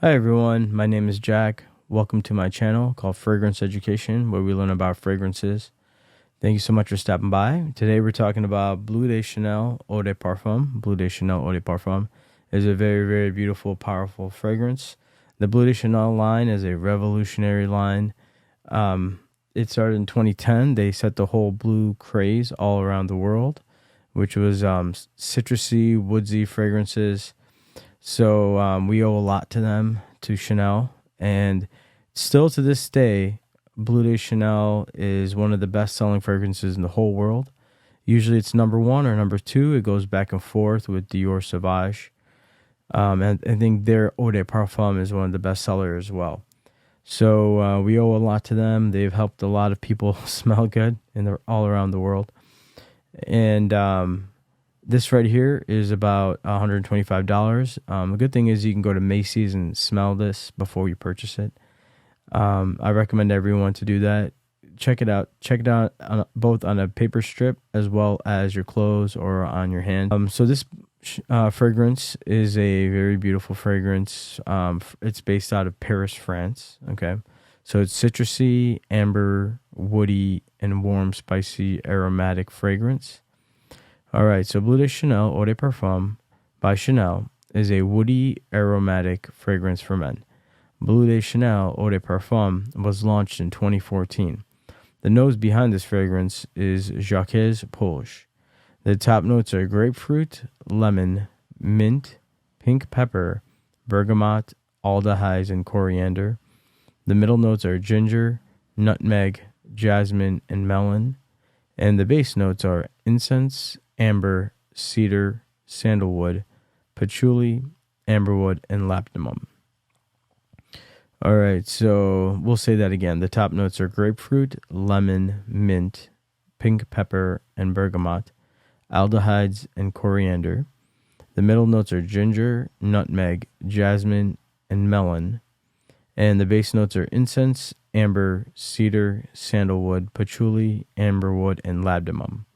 Hi everyone, my name is Jack. Welcome to my channel called Fragrance Education, where we learn about fragrances. Thank you so much for stopping by. Today we're talking about Bleu de Chanel Eau de Parfum. Bleu de Chanel Eau de Parfum is a very, very beautiful, powerful fragrance. The Bleu de Chanel line is a revolutionary line. It started in 2010. They set the whole blue craze all around the world, which was citrusy, woodsy fragrances. So we owe a lot to them, to Chanel. And still to this day, Bleu de Chanel is one of the best-selling fragrances in the whole world. Usually it's number one or number two. It goes back and forth with Dior Sauvage. And I think their Eau de Parfum is one of the best sellers as well. So we owe a lot to them. They've helped a lot of people smell good all around the world. And this right here is about $125. The good thing is you can go to Macy's and smell this before you purchase it. I recommend everyone to do that. Check it out. Check it out both on a paper strip as well as your clothes or on your hand. So this fragrance is a very beautiful fragrance. It's based out of Paris, France. Okay, so it's citrusy, amber, woody, and warm, spicy, aromatic fragrance. All right, so Bleu de Chanel Eau de Parfum by Chanel is a woody, aromatic fragrance for men. Bleu de Chanel Eau de Parfum was launched in 2014. The nose behind this fragrance is Jacques Polge. The top notes are grapefruit, lemon, mint, pink pepper, bergamot, aldehydes, and coriander. The middle notes are ginger, nutmeg, jasmine, and melon. And the base notes are incense, amber, cedar, sandalwood, patchouli, amberwood, and labdanum. All right, so we'll say that again. The top notes are grapefruit, lemon, mint, pink pepper, and bergamot, aldehydes, and coriander. The middle notes are ginger, nutmeg, jasmine, and melon. And the base notes are incense, amber, cedar, sandalwood, patchouli, amberwood, and labdanum.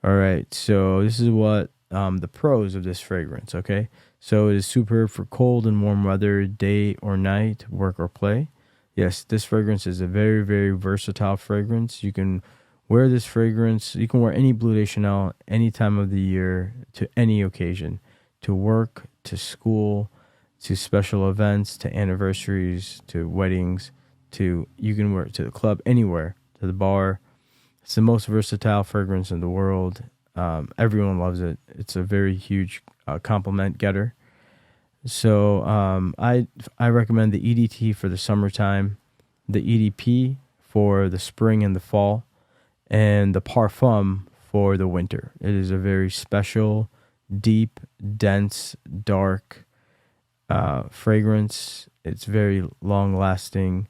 All right, so this is what the pros of this fragrance, okay? So it is superb for cold and warm weather, day or night, work or play. Yes, this fragrance is a very, very versatile fragrance. You can wear this fragrance. You can wear any Bleu de Chanel any time of the year to any occasion, to work, to school, to special events, to anniversaries, to weddings, you can wear it to the club, anywhere, to the bar. It's the most versatile fragrance in the world. Everyone loves it. It's a very huge compliment getter. So I recommend the EDT for the summertime, the EDP for the spring and the fall, and the Parfum for the winter. It is a very special, deep, dense, dark fragrance. It's very long-lasting.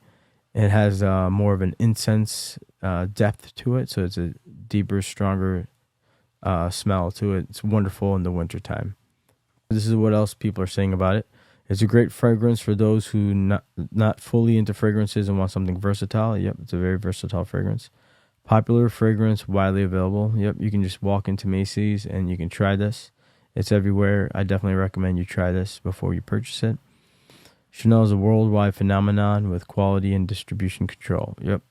It has more of an incense depth to it, so it's a deeper, stronger smell to it. It's wonderful in the wintertime. This is what else people are saying about it. It's a great fragrance for those who not fully into fragrances and want something versatile. Yep, it's a very versatile fragrance. Popular fragrance, widely available. Yep, you can just walk into Macy's and you can try this. It's everywhere. I definitely recommend you try this before you purchase it. Chanel is a worldwide phenomenon with quality and distribution control. Yep,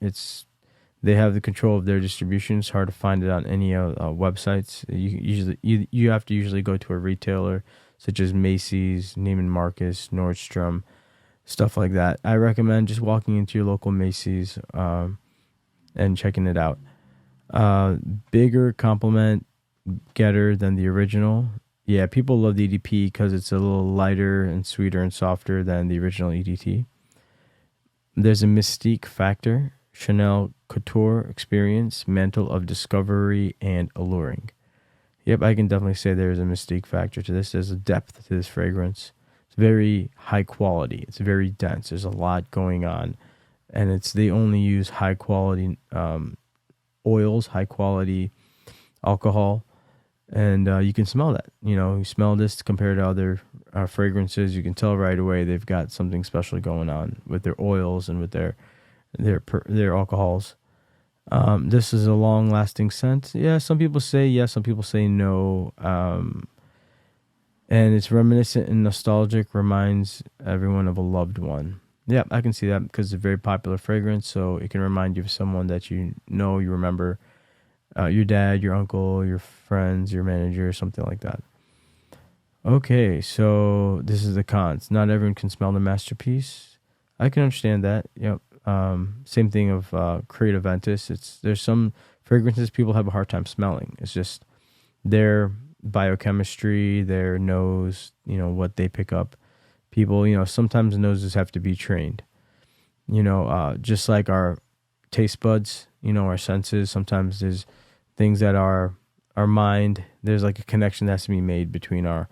they have the control of their distribution. It's hard to find it on any websites. You have to usually go to a retailer such as Macy's, Neiman Marcus, Nordstrom, stuff like that. I recommend just walking into your local Macy's and checking it out. Bigger compliment getter than the original. Yeah, people love the EDP because it's a little lighter and sweeter and softer than the original EDT. There's a mystique factor. Chanel Couture Experience, mantle of discovery and alluring. Yep, I can definitely say there's a mystique factor to this. There's a depth to this fragrance. It's very high quality. It's very dense. There's a lot going on. And they only use high quality oils, high quality alcohol. And you can smell that. You smell this compared to other fragrances. You can tell right away they've got something special going on with their oils and with their alcohols. This is a long-lasting scent. Yeah, some people say yes, some people say no. And it's reminiscent and nostalgic, reminds everyone of a loved one. Yeah, I can see that because it's a very popular fragrance, so it can remind you of someone that you know, you remember, your dad, your uncle, your friends, your manager, something like that. Okay, so this is the cons. Not everyone can smell the masterpiece. I can understand that. Yep. Same thing of creative ventus. There's some fragrances people have a hard time smelling. It's just their biochemistry, their nose, what they pick up. People, sometimes noses have to be trained. Just like our taste buds, our senses. Sometimes there's things that our mind. There's like a connection that has to be made between our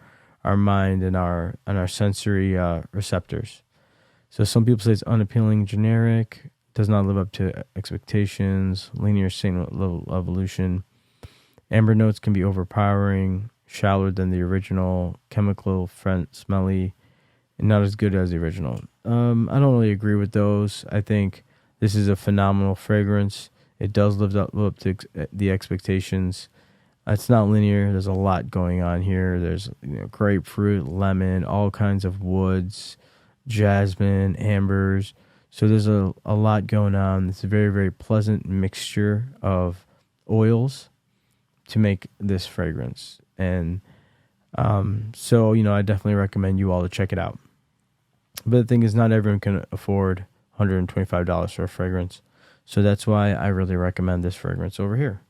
mind and our sensory receptors. So some people say it's unappealing, generic, does not live up to expectations, linear signal level evolution. Amber notes can be overpowering, shallower than the original, chemical, smelly, and not as good as the original. I don't really agree with those. I think this is a phenomenal fragrance. It does live up to the expectations. It's not linear. There's a lot going on here. There's grapefruit, lemon, all kinds of woods, jasmine, ambers. So there's a lot going on. It's a very, very pleasant mixture of oils to make this fragrance. And so, I definitely recommend you all to check it out. But the thing is, not everyone can afford $125 for a fragrance. So that's why I really recommend this fragrance over here.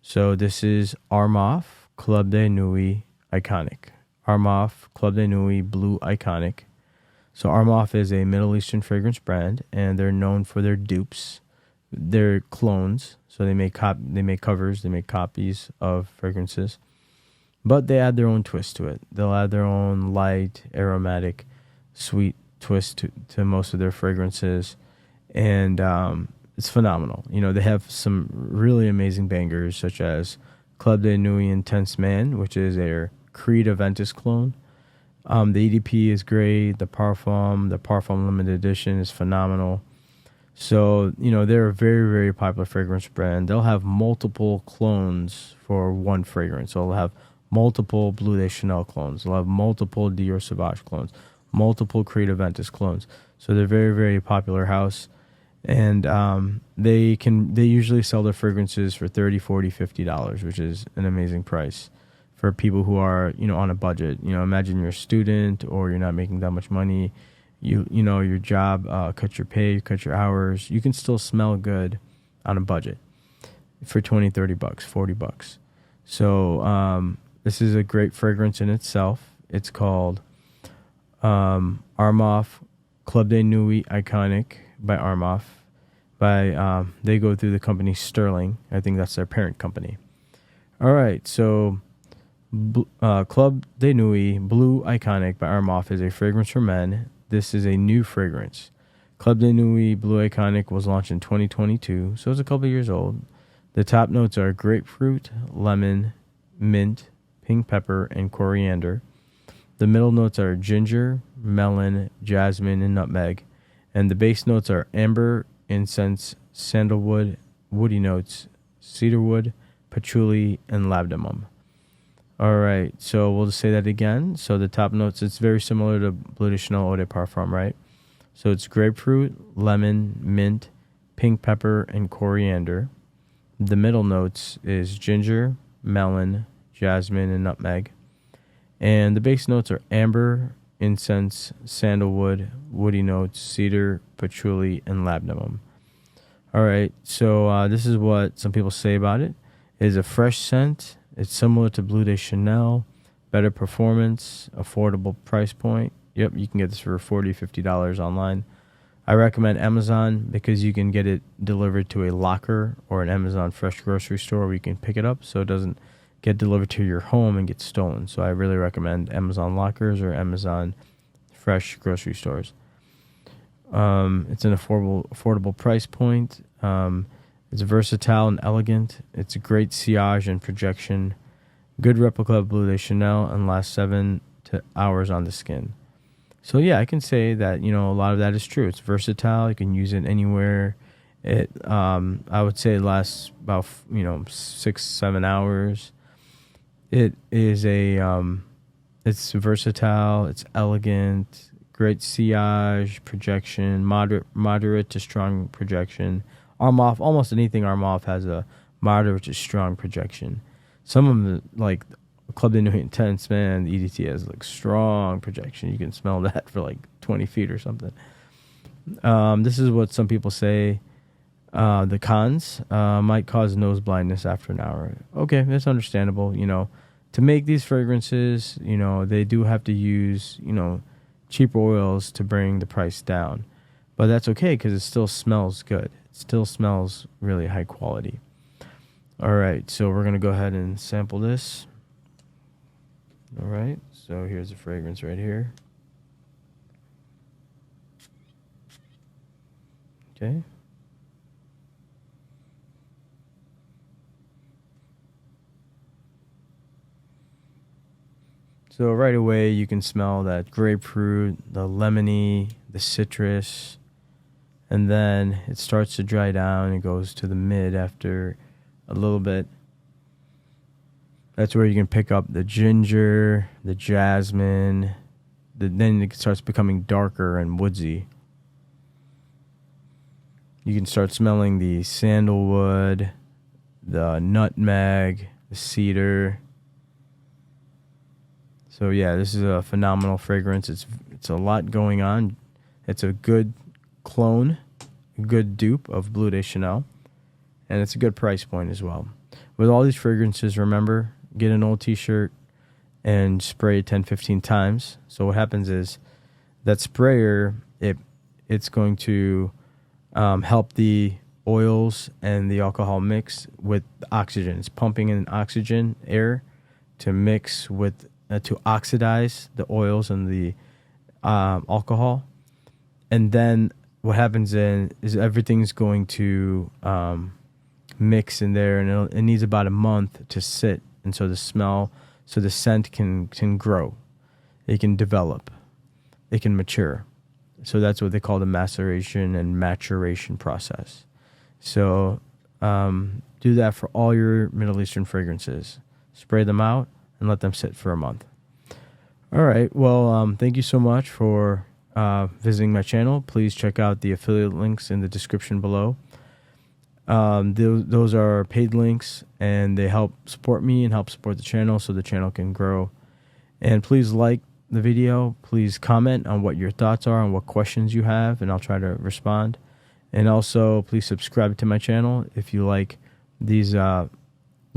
So this is Armaf Club de Nuit Iconic. Armaf Club de Nuit Blue Iconic. So Armaf is a Middle Eastern fragrance brand, and they're known for their dupes. They're clones. So they make covers, they make copies of fragrances. But they add their own twist to it. They'll add their own light, aromatic, sweet twist to most of their fragrances. And it's phenomenal. They have some really amazing bangers, such as Club de Nuit Intense Man, which is their Creed Aventus clone. The EDP is great. The Parfum Limited Edition is phenomenal. So, they're a very, very popular fragrance brand. They'll have multiple clones for one fragrance. So they'll have multiple Bleu de Chanel clones. They'll have multiple Dior Sauvage clones, multiple Creed Aventus clones. So they're a very, very popular house. And they usually sell their fragrances for $30, $40, $50, which is an amazing price for people who are, on a budget. Imagine you're a student or you're not making that much money. Your job, cut your pay, cut your hours. You can still smell good on a budget for $20, $30, $40. So this is a great fragrance in itself. It's called Armaf Club de Nuit Iconic by Armaf. They go through the company Sterling. I think that's their parent company. All right, so Club de Nuit Blue Iconic by Armaf is a fragrance for men. This is a new fragrance. Club de Nuit Blue Iconic was launched in 2022, so it's a couple years old. The top notes are grapefruit, lemon, mint, pink pepper, and coriander. The middle notes are ginger, melon, jasmine, and nutmeg. And the base notes are amber, incense, sandalwood, woody notes, cedarwood, patchouli, and labdanum. All right, so we'll just say that again. So the top notes, it's very similar to Bleu de Chanel Eau de Parfum, right? So it's grapefruit, lemon, mint, pink pepper, and coriander. The middle notes is ginger, melon, jasmine, and nutmeg. And the base notes are amber, incense, sandalwood, woody notes, cedar, patchouli, and labdanum. All right, so this is what some people say about it. It is a fresh scent. It's similar to Bleu de Chanel, better performance, affordable price point. Yep, you can get this for $40, $50 online. I recommend Amazon because you can get it delivered to a locker or an Amazon fresh grocery store where you can pick it up so it doesn't get delivered to your home and get stolen. So I really recommend Amazon lockers or Amazon fresh grocery stores. It's an affordable price point. It's versatile and elegant. It's a great sillage and projection. Good replica of Bleu de Chanel and lasts 7 hours on the skin. So yeah, I can say that, a lot of that is true. It's versatile. You can use it anywhere. It, I would say it lasts about, 6-7 hours. It is It's versatile. It's elegant. Great sillage, projection, moderate to strong projection. Armaf, almost anything Armaf has a moderate to strong projection. Some of them, like Club de Nuit Intense, man, the EDT has like strong projection. You can smell that for like 20 feet or something. This is what some people say. The cons might cause nose blindness after an hour. Okay, that's understandable. To make these fragrances, they do have to use, cheaper oils to bring the price down. But that's okay because it still smells good. It still smells really high quality. All right, so we're going to go ahead and sample this. All right, so here's the fragrance right here. Okay. So right away you can smell that grapefruit, the lemony, the citrus, and then it starts to dry down. It goes to the mid after a little bit. That's where you can pick up the ginger, the jasmine. Then it starts becoming darker and woodsy. You can start smelling the sandalwood, the nutmeg, the cedar. So yeah, this is a phenomenal fragrance. It's a lot going on. It's a good clone, a good dupe of Bleu de Chanel, and it's a good price point as well. With all these fragrances, remember, get an old t-shirt and spray it 10-15 times. So what happens is that sprayer, it's going to help the oils and the alcohol mix with oxygen. It's pumping in oxygen, air, to mix with to oxidize the oils and the alcohol. And then what happens then is everything's going to mix in there, and it needs about a month to sit. And so the scent can grow. It can develop. It can mature. So that's what they call the maceration and maturation process. So do that for all your Middle Eastern fragrances. Spray them out and let them sit for a month. All right. Well, thank you so much for visiting my channel. Please check out the affiliate links in the description below. Those are paid links, and they help support me and help support the channel so the channel can grow. And please like the video. Please comment on what your thoughts are and what questions you have, and I'll try to respond. And also, please subscribe to my channel if you like these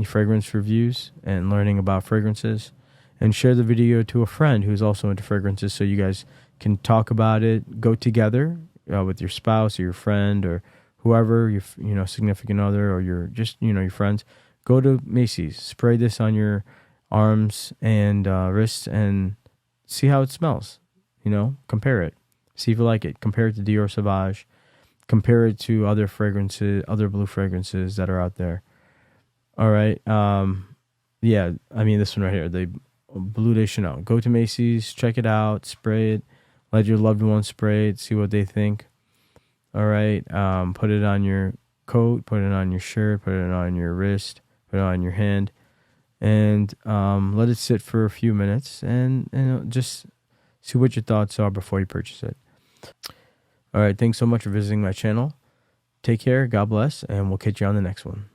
fragrance reviews and learning about fragrances. And share the video to a friend who's also into fragrances so you guys can talk about it, go together with your spouse or your friend or whoever, your significant other, or your your friends. Go to Macy's, spray this on your arms and wrists, and see how it smells. Compare it. See if you like it. Compare it to Dior Sauvage. Compare it to other fragrances, other blue fragrances that are out there. All right. Yeah, this one right here, the Bleu de Chanel. Go to Macy's, check it out, spray it, let your loved ones spray it, see what they think. All right. Put it on your coat, put it on your shirt, put it on your wrist, put it on your hand, and let it sit for a few minutes, and just see what your thoughts are before you purchase it. All right. Thanks so much for visiting my channel. Take care. God bless, and we'll catch you on the next one.